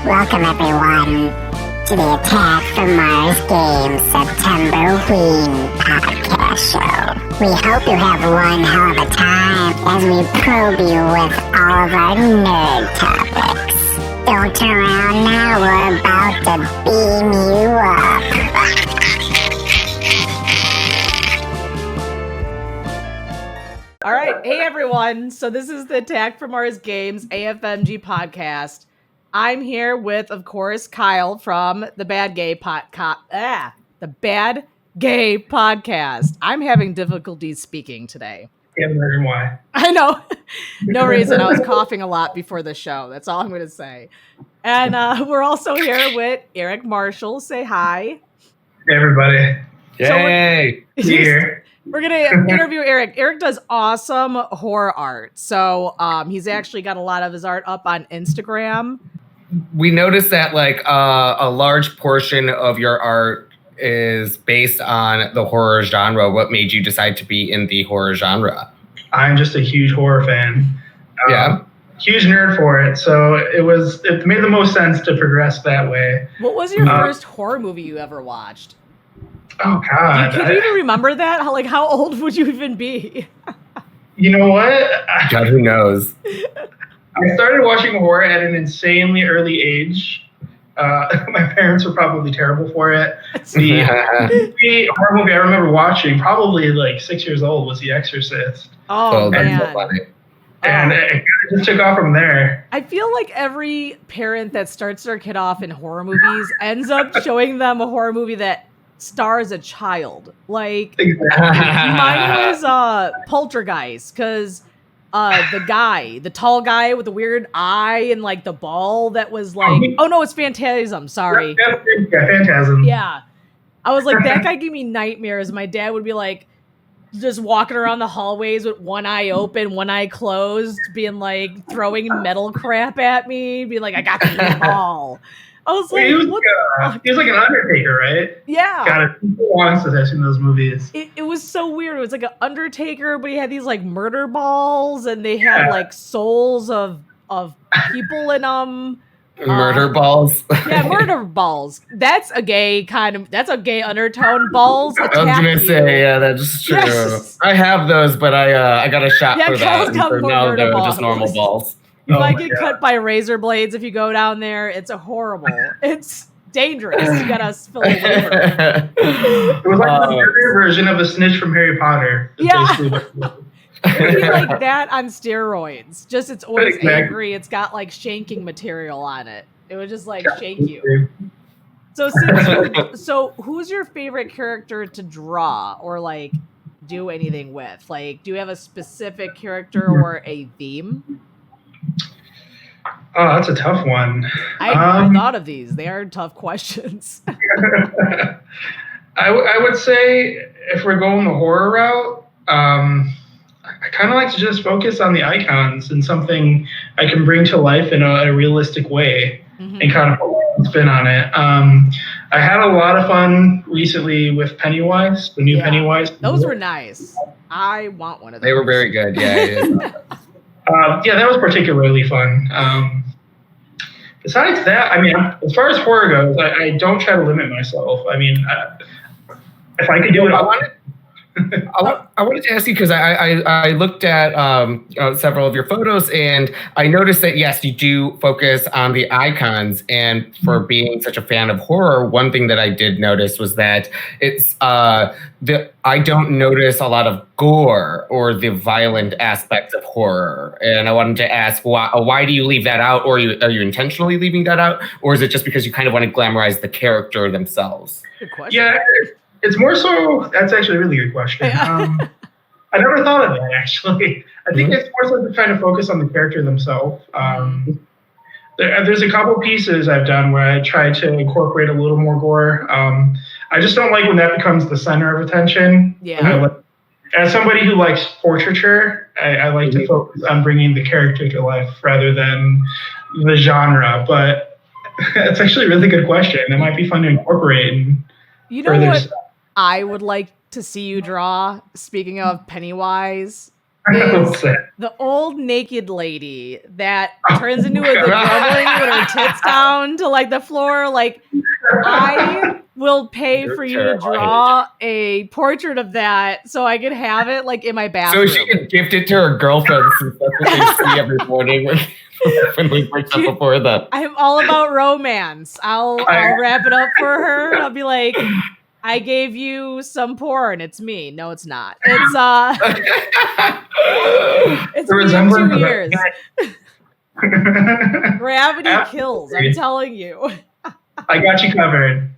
Welcome everyone to the Attack from Mars Games Septemberween podcast show. We hope you have one hell of a time as we probe you with all of our nerd topics. Don't turn around now, we're about to beam you up. All right, hey everyone. So this is the Attack from Mars Games AFMG podcast. I'm here with, of course, Kyle from the Bad Gay Podcast. I'm having difficulty speaking today. Can't imagine why. I know. No reason. I was coughing a lot before the show. That's all I'm going to say. And we're also here with Eric Marshall. Say hi. Hey, everybody. Yay! Here. We're going to interview Eric. Eric does awesome horror art. So he's actually got a lot of his art up on Instagram. We noticed that like a large portion of your art is based on the horror genre. What made you decide to be in the horror genre? I'm just a huge horror fan. Yeah. Huge nerd for it. So it made the most sense to progress that way. What was your first horror movie you ever watched? Oh, God. Can you even remember that? How old would you even be? You know what? God, who knows? I started watching horror at an insanely early age. My parents were probably terrible for it. The horror movie I remember watching, probably like 6 years old, was The Exorcist. Oh, man. That's so funny. And it kind of just took off from there. I feel like every parent that starts their kid off in horror movies ends up showing them a horror movie that stars a child. Like, mine was Poltergeist, because the tall guy with the weird eye and like the ball that was like, oh no, it's Phantasm. Sorry. Yeah, Phantasm. Yeah. I was like, that guy gave me nightmares. My dad would be like, just walking around the hallways with one eye open, one eye closed, being like, throwing metal crap at me, being like, I got the ball. I was like, he was like an Undertaker, right? Yeah. Got it. People wants to have seen those movies. It was so weird. It was like an Undertaker, but he had these like murder balls, and they had like souls of people in them. Murder balls. Yeah, murder balls. That's a gay undertone. Balls attack I was gonna say, yeah, that's true. Yes. I have those, but I got a shot for Kyle's that. got For more now, murder they're just normal balls. You Oh might my get God. cut by razor blades if you go down there. It's horrible. It's dangerous. You gotta fill a waiver. It was like the murder version of the snitch from Harry Potter. Yeah. Basically what it was. It would be like that on steroids. Just it's always Exactly. angry. It's got like shanking material on it. It would just like shake you. So who's your favorite character to draw or like do anything with? Like, do you have a specific character or a theme? Oh, that's a tough one. I thought of these. They are tough questions. I would say if we're going the horror route, I kind of like to just focus on the icons and something I can bring to life in a realistic way and kind of put a spin on it. I had a lot of fun recently with Pennywise, the new Pennywise. Those were nice. I want one of those. They were very good. Yeah. Yeah, that was particularly fun. Besides that, I mean, as far as horror goes, I don't try to limit myself. I mean, if I could do it, I wanted to ask you because I looked at several of your photos and I noticed that yes, you do focus on the icons. And for being such a fan of horror, one thing that I did notice was that it's I don't notice a lot of gore or the violent aspects of horror. And I wanted to ask why do you leave that out, or are you intentionally leaving that out, or is it just because you kind of want to glamorize the character themselves? Good question. yeah. It's more so, that's actually a really good question. I never thought of that, actually. I think it's more so to kind of focus on the character themselves. There's a couple pieces I've done where I try to incorporate a little more gore. I just don't like when that becomes the center of attention. Yeah. As somebody who likes portraiture, I like to focus on bringing the character to life rather than the genre. But it's actually a really good question. It might be fun to incorporate. And you know what I would like to see you draw, speaking of Pennywise? is the old naked lady that turns into the gremlin with her tits down to like the floor. Like, I will pay for you to draw a portrait of that so I can have it like in my bathroom. So she can gift it to her girlfriend since that's what they see every morning when we wake up before that. I'm all about romance. I'll wrap it up for her. I'll be like, I gave you some porn. It's me. No, it's not. It's me in 2 years. Gravity kills. I'm telling you. I got you covered.